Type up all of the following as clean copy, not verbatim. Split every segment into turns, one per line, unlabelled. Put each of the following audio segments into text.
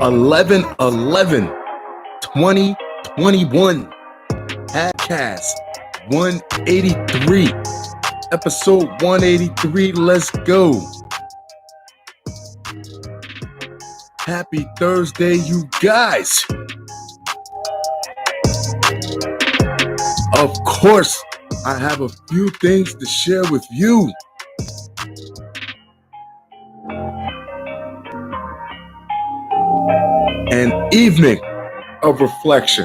11/11/2021. Halfcast 183. Episode 183. Let's go. Happy Thursday, you guys. Of course, I have a few things to share with you. An evening of reflection.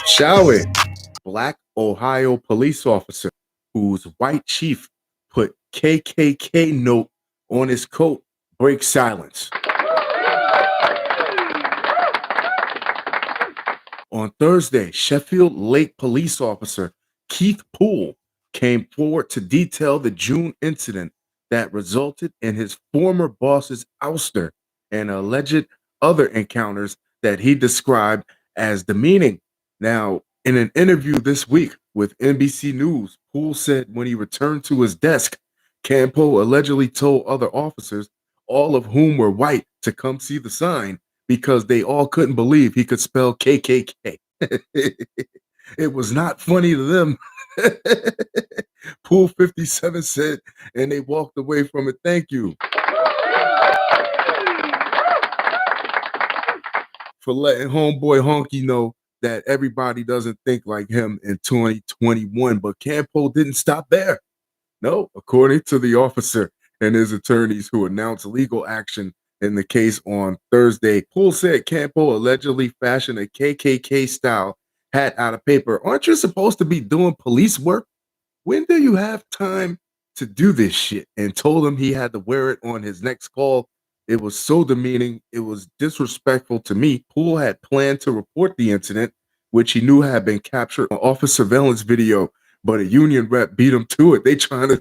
Shall we? Black Ohio police officer whose white chief put KKK note on his coat breaks silence. On Thursday, Sheffield Lake police officer Keith Poole came forward to detail the June incident that resulted in his former boss's ouster and alleged other encounters that he described as demeaning. Now, in an interview this week with NBC News, Poole said when he returned to his desk, Campo allegedly told other officers, all of whom were white, to come see the sign because they all couldn't believe he could spell KKK. It was not funny to them. Poole 57 said, and they walked away from it. Thank you for letting homeboy Honky know that everybody doesn't think like him in 2021. But Campo didn't stop there. No, according to the officer and his attorneys who announced legal action in the case on Thursday, Poole said Campo allegedly fashioned a KKK-style hat out of paper. Aren't you supposed to be doing police work? When do you have time to do this shit? And told him he had to wear it on his next call. It was so demeaning. It was disrespectful to me. Poole had planned to report the incident, which he knew had been captured on office surveillance video, but a union rep beat him to it. They trying to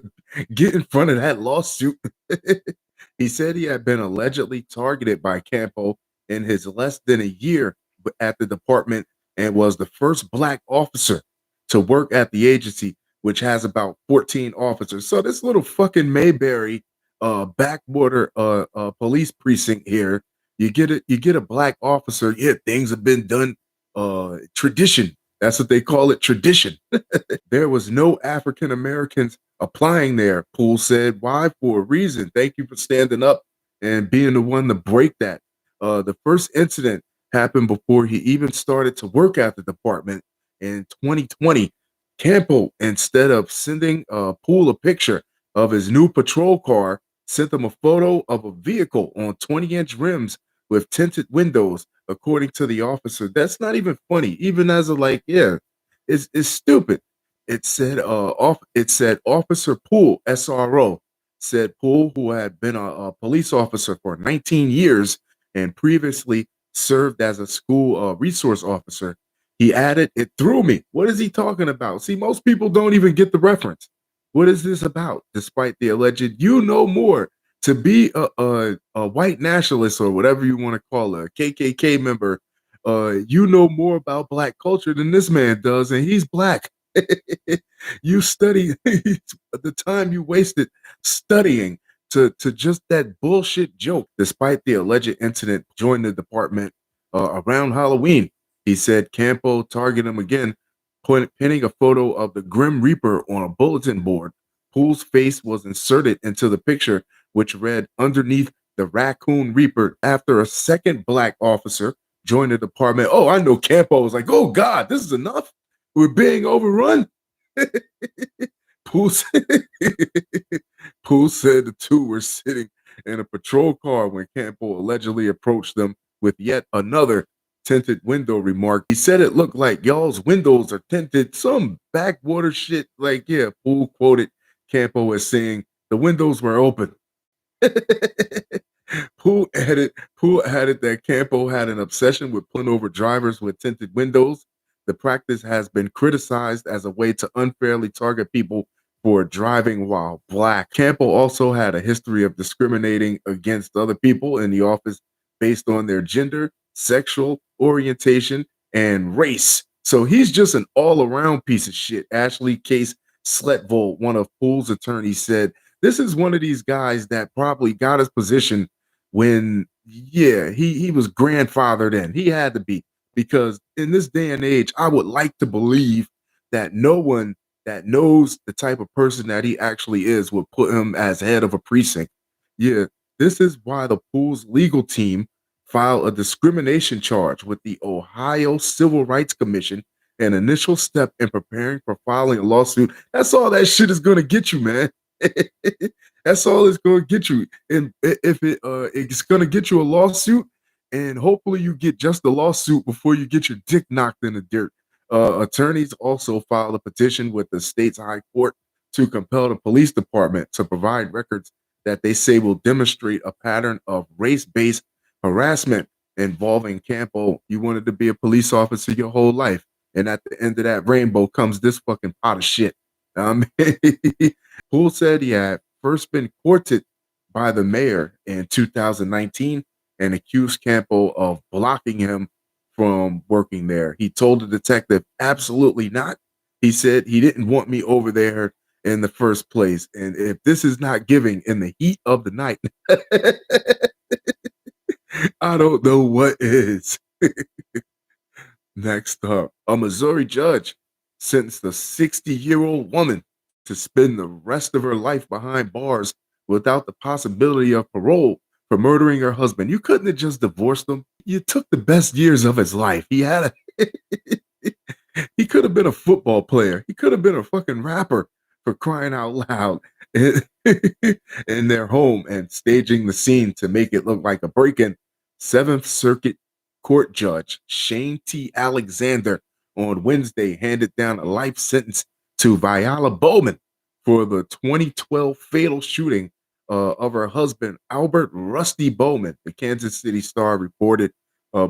get in front of that lawsuit. He said he had been allegedly targeted by Campo in his less than a year at the department and was the first black officer to work at the agency, which has about 14 officers. So this little fucking Mayberry backwater police precinct here, you get a black officer. Yeah, things have been done tradition. That's what they call it, tradition. There was no African Americans applying there, Poole said. Why? For a reason. Thank you for standing up and being the one to break that. The first incident happened before he even started to work at the department in 2020. Campo, instead of sending Poole a picture of his new patrol car, sent him a photo of a vehicle on 20-inch rims with tinted windows, according to the officer. That's not even funny. Even as a it's stupid. It said Officer Poole, SRO, said Poole, who had been a police officer for 19 years and previously served as a school resource officer. He added, it threw me. What is he talking about? See, most people don't even get the reference. What is this about? Despite the alleged, more to be a white nationalist or whatever you want to call a KKK member, you know more about black culture than this man does, and he's black. You study the time you wasted studying to just that bullshit joke. Despite the alleged incident, joined the department around Halloween. He said Campo targeted him again, pinning a photo of the Grim Reaper on a bulletin board. Poole's face was inserted into the picture, which read underneath the Raccoon Reaper after a second black officer joined the department. Oh, I know Campo was like, oh God, this is enough. We're being overrun. Poole said the two were sitting in a patrol car when Campo allegedly approached them with yet another tinted window remark. He said it looked like y'all's windows are tinted. Some backwater shit. Like, yeah, Poole quoted Campo as saying the windows were open. Poole added that Campo had an obsession with pulling over drivers with tinted windows. The practice has been criticized as a way to unfairly target people for driving while black. Campo also had a history of discriminating against other people in the office based on their gender, sexual orientation, and race. So he's just an all-around piece of shit. Ashley Case Sletvold, one of Poole's attorneys, said this is one of these guys that probably got his position when, yeah, he was grandfathered in. He had to be, because in this day and age, I would like to believe that no one that knows the type of person that he actually is would put him as head of a precinct. Yeah, this is why the Poole's legal team filed a discrimination charge with the Ohio Civil Rights Commission, an initial step in preparing for filing a lawsuit. That's all that shit is going to get you, man. That's all it's going to get you. And if it's going to get you a lawsuit, and hopefully you get just a lawsuit before you get your dick knocked in the dirt. Attorneys also filed a petition with the state's high court to compel the police department to provide records that they say will demonstrate a pattern of race-based harassment involving Campo. You wanted to be a police officer your whole life, and at the end of that rainbow comes this fucking pot of shit. Poole said he had first been courted by the mayor in 2019 and accused Campo of blocking him from working there. He told the detective, absolutely not. He said he didn't want me over there in the first place. And if this is not giving in the heat of the night, I don't know what is. Next up, a Missouri judge sentenced a 60-year-old woman to spend the rest of her life behind bars without the possibility of parole for murdering her husband. You couldn't have just divorced him. You took the best years of his life. He had a he could have been a football player. He could have been a fucking rapper, for crying out loud, in their home and staging the scene to make it look like a break-in. Seventh Circuit Court Judge Shane T. Alexander on Wednesday handed down a life sentence to Viola Bowman for the 2012 fatal shooting of her husband, Albert Rusty Bowman. The Kansas City Star reported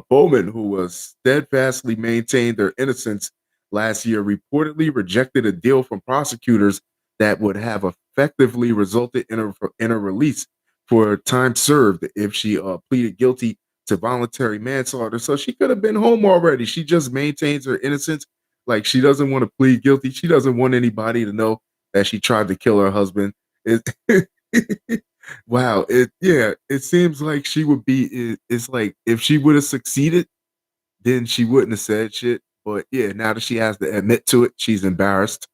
Bowman, who was steadfastly maintained her innocence last year, reportedly rejected a deal from prosecutors that would have effectively resulted in a release for time served if she pleaded guilty to voluntary manslaughter. So she could have been home already. She just maintains her innocence. Like, she doesn't want to plead guilty. She doesn't want anybody to know that she tried to kill her husband. Wow. It seems like she would be. It's like if she would have succeeded, then she wouldn't have said shit. But yeah, now that she has to admit to it, she's embarrassed.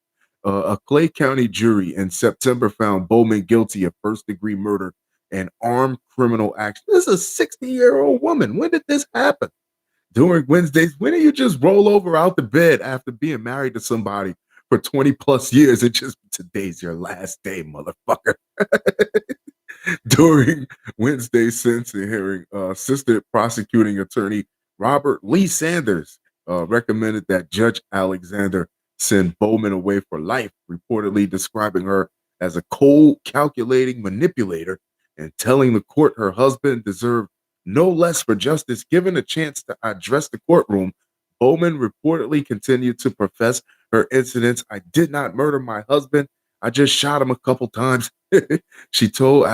A Clay County jury in September found Bowman guilty of first-degree murder and armed criminal action. This is a 60-year-old woman. When did this happen? During Wednesdays, when do you just roll over out the bed after being married to somebody for 20 plus years and just today's your last day, motherfucker? During Wednesday's sentencing hearing, assistant prosecuting attorney Robert Lee Sanders recommended that Judge Alexander send Bowman away for life, reportedly describing her as a cold, calculating manipulator and telling the court her husband deserved no less for justice. Given a chance to address the courtroom, Bowman reportedly continued to profess her incidents. I did not murder my husband. I just shot him a couple times. She told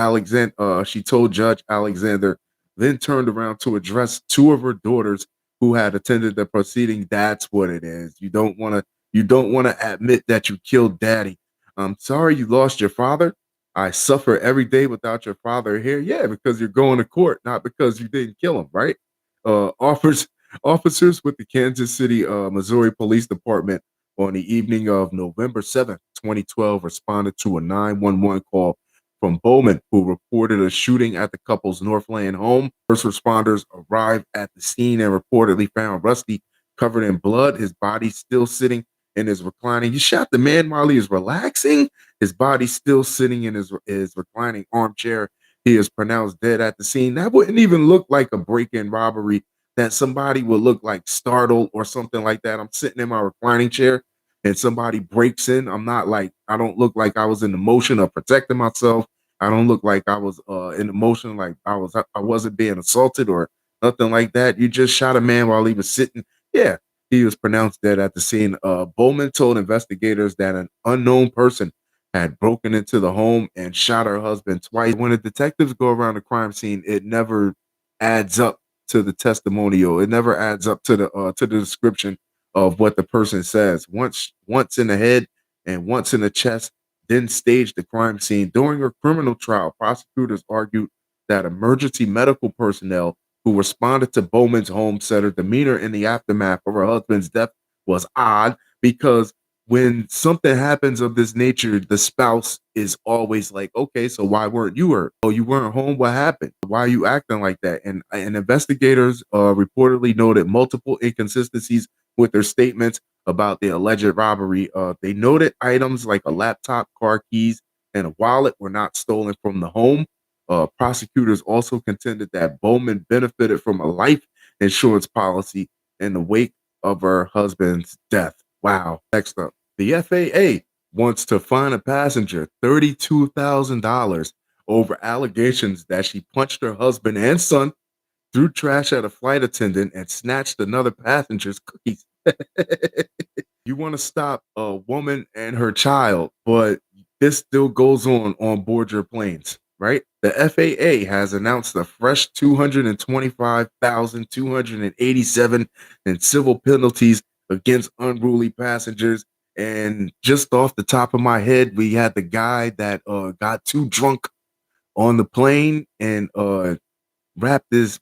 Judge Alexander, then turned around to address two of her daughters who had attended the proceeding. That's what it is. You don't want to admit that you killed daddy. I'm sorry you lost your father. I suffer every day without your father here. Yeah, because you're going to court, not because you didn't kill him, right? Offers Officers with the Kansas City, Missouri Police Department on the evening of November 7th, 2012, responded to a 911 call from Bowman, who reported a shooting at the couple's Northland home. First responders arrived at the scene and reportedly found Rusty covered in blood, his body still sitting in his reclining. You shot the man while he was relaxing. His body still sitting in his reclining armchair. He is pronounced dead at the scene. That wouldn't even look like a break-in robbery, that somebody would look like startled or something like that. I'm sitting in my reclining chair and somebody breaks in. I don't look like I was in the motion of protecting myself. I don't look like I was in the motion like I wasn't being assaulted or nothing like that. You just shot a man while he was sitting. Yeah, he was pronounced dead at the scene. Bowman told investigators that an unknown person had broken into the home and shot her husband twice. When the detectives go around the crime scene, it never adds up to the testimonial. It never adds up to the description of what the person says. Once in the head and once in the chest, then staged the crime scene. During her criminal trial, prosecutors argued that emergency medical personnel who responded to Bowman's home said her demeanor in the aftermath of her husband's death was odd because when something happens of this nature, the spouse is always like, okay, so why weren't you hurt? Oh, you weren't home. What happened? Why are you acting like that? And investigators reportedly noted multiple inconsistencies with their statements about the alleged robbery. They noted items like a laptop, car keys, and a wallet were not stolen from the home. Prosecutors also contended that Bowman benefited from a life insurance policy in the wake of her husband's death. Wow. Next up, the FAA wants to fine a passenger $32,000 over allegations that she punched her husband and son, threw trash at a flight attendant, and snatched another passenger's cookies. You want to stop a woman and her child, but this still goes on board your planes, right? The FAA has announced a fresh 225,287 in civil penalties against unruly passengers. And just off the top of my head, we had the guy that got too drunk on the plane and wrapped his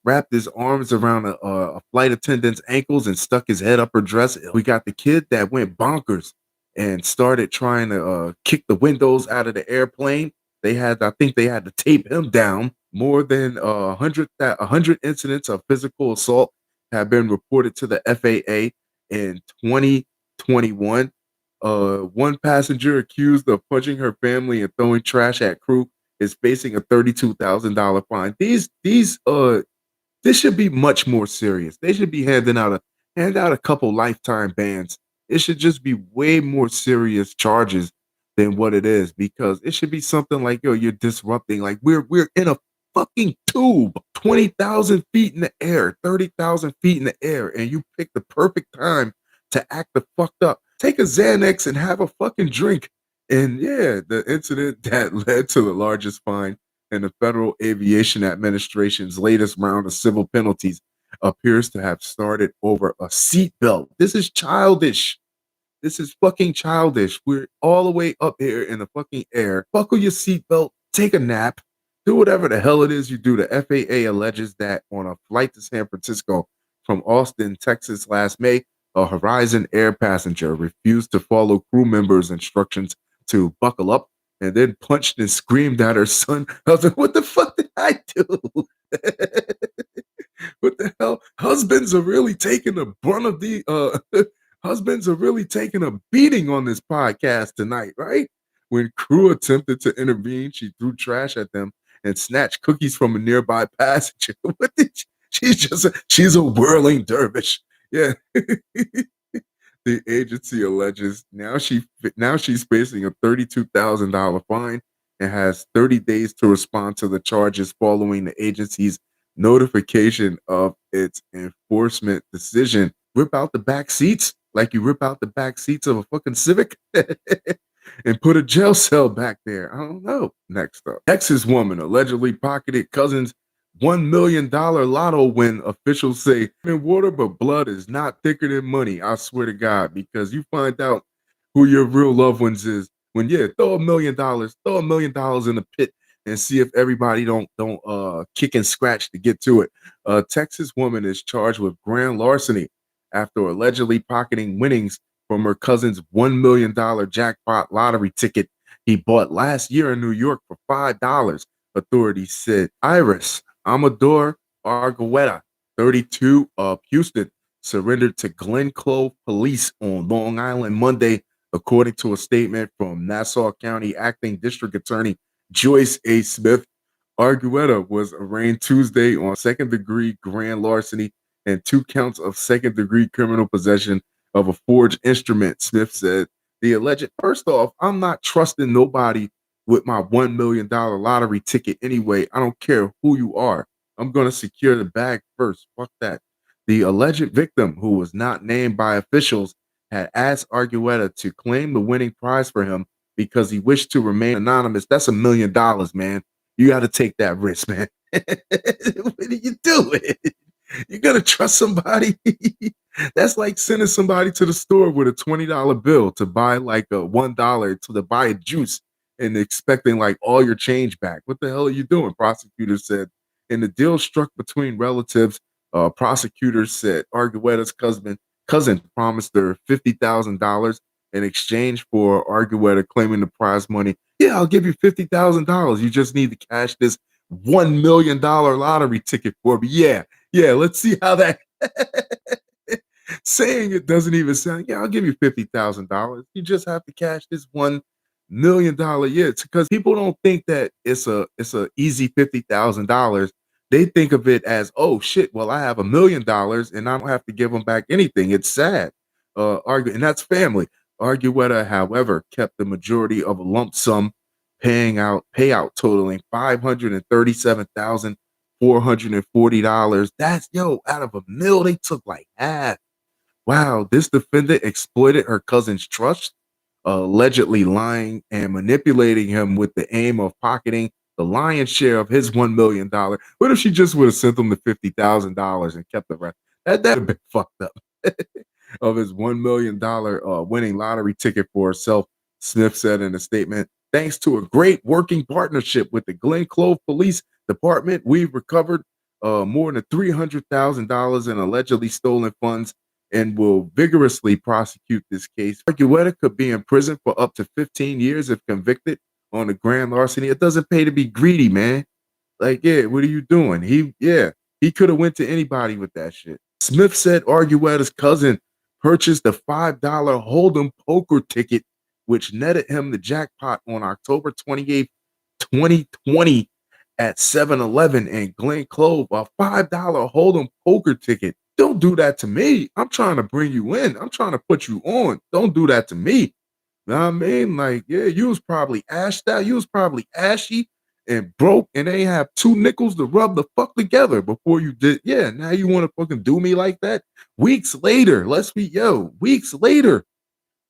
arms around a flight attendant's ankles and stuck his head up her dress. We got the kid that went bonkers and started trying to kick the windows out of the airplane. I think they had to tape him down. More than 100 incidents of physical assault have been reported to the FAA in 2021. One passenger accused of punching her family and throwing trash at crew is facing a $32,000 fine. This should be much more serious. They should be hand out a couple lifetime bans. It should just be way more serious charges than what it is because it should be something like, yo, you're disrupting. Like we're in a fucking tube, 20,000 feet in the air, 30,000 feet in the air, and you pick the perfect time to act the fucked up. Take a Xanax and have a fucking drink. And yeah, the incident that led to the largest fine in the Federal Aviation Administration's latest round of civil penalties appears to have started over a seatbelt. This is childish. This is fucking childish. We're all the way up here in the fucking air. Buckle your seatbelt, take a nap, do whatever the hell it is you do. The FAA alleges that on a flight to San Francisco from Austin, Texas last May, a Horizon Air passenger refused to follow crew members' instructions to buckle up and then punched and screamed at her son. I was like, what the fuck did I do? What the hell? Husbands are really taking the brunt of the husbands are really taking a beating on this podcast tonight, right? When crew attempted to intervene, she threw trash at them and snatched cookies from a nearby passenger. What did she's a whirling dervish. Yeah. The agency alleges now she's facing a $32,000 fine and has 30 days to respond to the charges following the agency's notification of its enforcement decision. Rip out the back seats like you rip out the back seats of a fucking Civic and put a jail cell back there. I don't know. Next up, Texas woman allegedly pocketed cousin's $1 million lotto win. Officials say in water, but blood is not thicker than money. I swear to God, because you find out who your real loved ones is when throw $1 million in the pit and see if everybody don't kick and scratch to get to it. A Texas woman is charged with grand larceny after allegedly pocketing winnings from her cousin's $1 million jackpot lottery ticket he bought last year in New York for $5. Authorities said Iris Amador Argueta, 32, of Houston, surrendered to Glen Clove Police on Long Island Monday, according to a statement from Nassau County Acting District Attorney Joyce A. Smith. Argueta was arraigned Tuesday on second-degree grand larceny and 2 counts of second-degree criminal possession of a forged instrument, Smith said. The alleged, first off, I'm not trusting nobody with my $1 million lottery ticket anyway. I don't care who you are. I'm going to secure the bag first. Fuck that. The alleged victim, who was not named by officials, had asked Argueta to claim the winning prize for him because he wished to remain anonymous. That's $1 million, man. You got to take that risk, man. What are you doing? You're gonna trust somebody? That's like sending somebody to the store with a $20 bill to buy like a $1 to buy a juice and expecting like all your change back. What the hell are you doing? Prosecutors said. In the deal struck between relatives, prosecutors said Arguetta's cousin promised her $50,000 in exchange for Arguetta claiming the prize money. Yeah, I'll give you $50,000. You just need to cash this $1 million lottery ticket for me. Yeah, let's see how that saying it doesn't even sound. Yeah, I'll give you $50,000. You just have to cash this $1 million. Yeah, it's because people don't think that it's a easy $50,000. They think of it as, oh shit, well, I have $1 million and I don't have to give them back anything. It's sad. And that's family. Arguetta, however, kept the majority of a lump sum payout totaling $537,440. That's out of a mill, they took like half. Wow, this defendant exploited her cousin's trust, allegedly lying and manipulating him with the aim of pocketing the lion's share of his $1 million. What if she just would have sent him the $50,000 and kept the rest? That would have been fucked up. Of his $1 million winning lottery ticket for herself, Smith said in a statement. Thanks to a great working partnership with the Glen Clove Police Department, we've recovered more than $300,000 in allegedly stolen funds and will vigorously prosecute this case. Arguetta could be in prison for up to 15 years if convicted on a grand larceny. It doesn't pay to be greedy, man. Like, yeah, what are you doing? He could have went to anybody with that shit. Smith said Arguetta's cousin purchased a $5 Hold'em poker ticket, which netted him the jackpot on October 28th, 2020 at 7-Eleven in Glen Clove, a $5 Hold'em poker ticket. Don't do that to me. I'm trying to bring you in. I'm trying to put you on. Don't do that to me. Know what I mean? Like, yeah, you was probably ashed out. You was probably ashy and broke and they have two nickels to rub the fuck together before you did. Yeah, now you want to fucking do me like that? Weeks later, weeks later,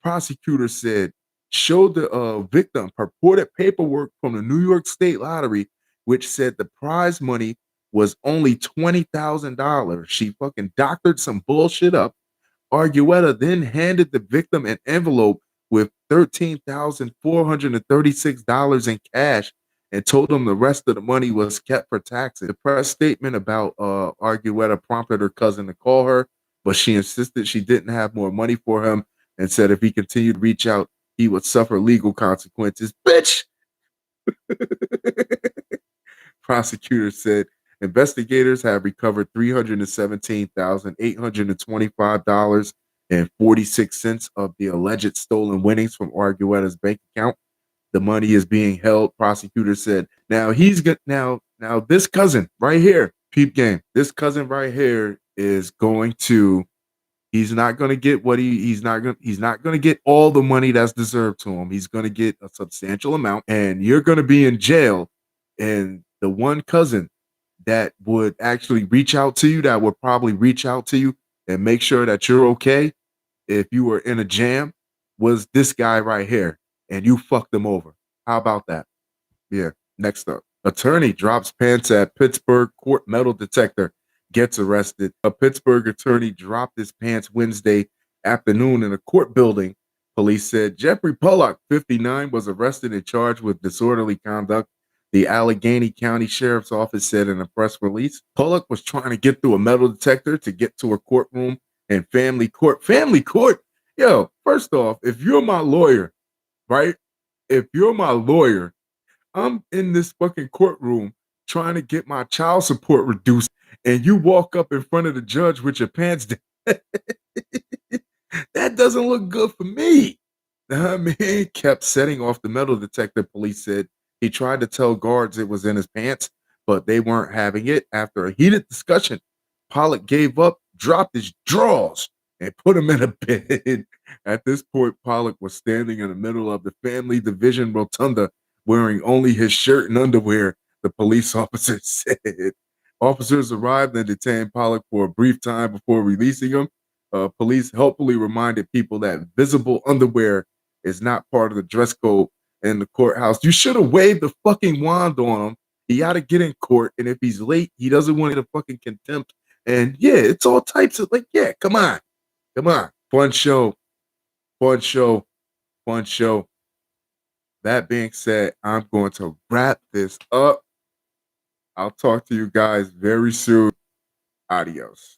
prosecutor said, showed the victim purported paperwork from the New York State Lottery, which said the prize money was only $20,000. She fucking doctored some bullshit up. Arguetta then handed the victim an envelope with $13,436 in cash and told him the rest of the money was kept for taxes. The press statement about Arguetta prompted her cousin to call her, but she insisted she didn't have more money for him and said if he continued to reach out, he would suffer legal consequences. Bitch! Prosecutors said investigators have recovered $317,825.46 of the alleged stolen winnings from Arguetta's bank account. The money is being held, prosecutors said. Now he's got now this cousin right here, peep game. This cousin right here is going to he's not going to get what he's not going to get all the money that's deserved to him. He's going to get a substantial amount and you're going to be in jail. And the one cousin that would actually reach out to you, that would probably reach out to you and make sure that you're okay if you were in a jam, was this guy right here. And you fucked him over. How about that? Yeah. Next up. Attorney drops pants at Pittsburgh court metal detector, gets arrested. A Pittsburgh attorney dropped his pants Wednesday afternoon in a court building. Police said Jeffrey Pollock, 59, was arrested and charged with disorderly conduct. The Allegheny County Sheriff's Office said in a press release. Pollock was trying to get through a metal detector to get to a courtroom in family court. Family court? Yo, first off, if you're my lawyer, right? If you're my lawyer, I'm in this fucking courtroom trying to get my child support reduced, and you walk up in front of the judge with your pants down. That doesn't look good for me. I mean, kept setting off the metal detector, police said. He tried to tell guards it was in his pants, but they weren't having it. After a heated discussion, Pollock gave up, dropped his drawers, and put him in a bed. At this point, Pollock was standing in the middle of the family division rotunda, wearing only his shirt and underwear, the police officer said. Officers arrived and detained Pollock for a brief time before releasing him. Police helpfully reminded people that visible underwear is not part of the dress code in the courthouse. You should have waved the fucking wand on him. He got to get in court, and if he's late, he doesn't want to get a fucking contempt And yeah, it's all types of like, yeah, come on. Come on. Fun show. Fun show. Fun show. That being said, I'm going to wrap this up. I'll talk to you guys very soon. Adios.